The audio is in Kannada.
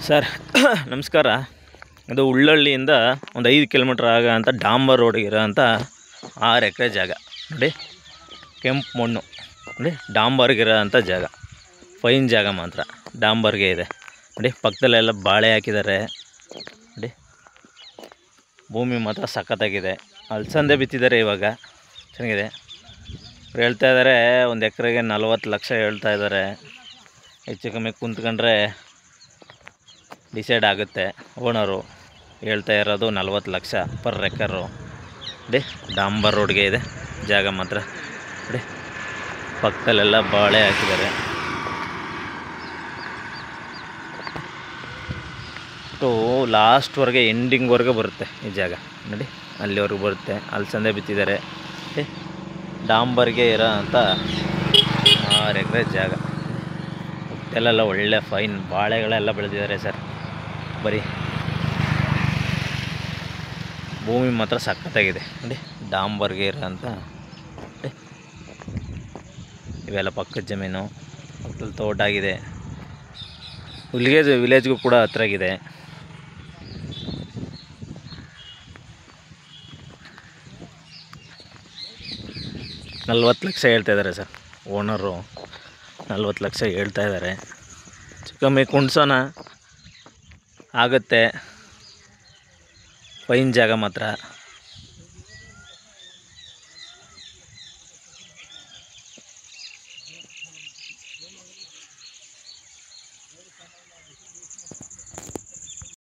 ಸರ್ ನಮಸ್ಕಾರ. ಇದು ಉಳ್ಳಳ್ಳಿಯಿಂದ ಒಂದು 5 ಕಿಲೋಮೀಟ್ರ್ ಅಂತ ಡಾಂಬರ್ ರೋಡಿಗಿರೋ ಅಂಥ 6 ಎಕರೆ ಜಾಗ ನೋಡಿ. ಕೆಂಪು ಮಣ್ಣು ನೋಡಿ, ಡಾಂಬರ್ಗಿರೋ ಅಂಥ ಜಾಗ, ಫೈನ್ ಜಾಗ ಮಾತ್ರ ಡಾಂಬರ್ಗೆ ಇದೆ ನೋಡಿ. ಪಕ್ಕದಲ್ಲೆಲ್ಲ ಬಾಳೆ ಹಾಕಿದ್ದಾರೆ ನೋಡಿ. ಭೂಮಿ ಮಾತ್ರ ಸಖತ್ತಾಗಿದೆ. ಅಲಸಂದೆ ಬಿತ್ತಿದ್ದಾರೆ, ಇವಾಗ ಚೆನ್ನಾಗಿದೆ. ಹೇಳ್ತಾ ಇದ್ದಾರೆ ಒಂದು ಎಕರೆಗೆ 40 ಲಕ್ಷ ಹೇಳ್ತಾ ಇದ್ದಾರೆ. ಹೆಚ್ಚು ಕಮ್ಮಿ ಕುಂತ್ಕೊಂಡ್ರೆ ಡಿಸೈಡ್ ಆಗುತ್ತೆ. ಓನರು ಹೇಳ್ತಾ ಇರೋದು 40 ಲಕ್ಷ ಪರ್ ಎಕರು ನೋಡಿ. ಡಾಂಬರ್ ರೋಡ್ಗೆ ಇದೆ ಜಾಗ ಮಾತ್ರ ನೋಡಿ. ಪಕ್ಕದಲ್ಲೆಲ್ಲ ಬಾಳೆ ಹಾಕಿದ್ದಾರೆ. ಲಾಸ್ಟ್ವರೆಗೆ ಎಂಡಿಂಗ್ವರೆಗೆ ಬರುತ್ತೆ ಈ ಜಾಗ ನೋಡಿ. ಅಲ್ಲಿವರೆಗೂ ಬರುತ್ತೆ. ಅಲಸಂದೆ ಬಿತ್ತಿದ್ದಾರೆ. ಡಾಂಬರ್ಗೆ ಇರೋ ಅಂಥ 6 ಎಕರೆ ಜಾಗ. ಎಲ್ಲೆಲ್ಲ ಒಳ್ಳೆ ಫೈನ್ ಬಾಳೆಗಳೆಲ್ಲ ಬೆಳೆದಿದ್ದಾರೆ ಸರ್. ಬರೀ ಭೂಮಿ ಮಾತ್ರ ಸಖತ್ತಾಗಿದೆ ನೋಡಿ. ಡಾಂಬರ್ಗೆ ಇರೋಂಥ ಇವೆಲ್ಲ ಪಕ್ಕದ ಜಮೀನು. ಪಕ್ಕದಲ್ಲಿ ತೋಟ ಆಗಿದೆ. ವಿಲೇಜ್ಗೂ ಕೂಡ ಹತ್ರ ಆಗಿದೆ. $40 ಲಕ್ಷ ಹೇಳ್ತಾ ಇದ್ದಾರೆ ಸರ್. ಓನರು 40 ಲಕ್ಷ ಹೇಳ್ತಾ ಇದ್ದಾರೆ. ಕಮ್ಮಿ ಕುಣ್ಸೋಣ ಆಗುತ್ತೆ. ಫೈನ್ ಜಾಗ ಮಾತ್ರ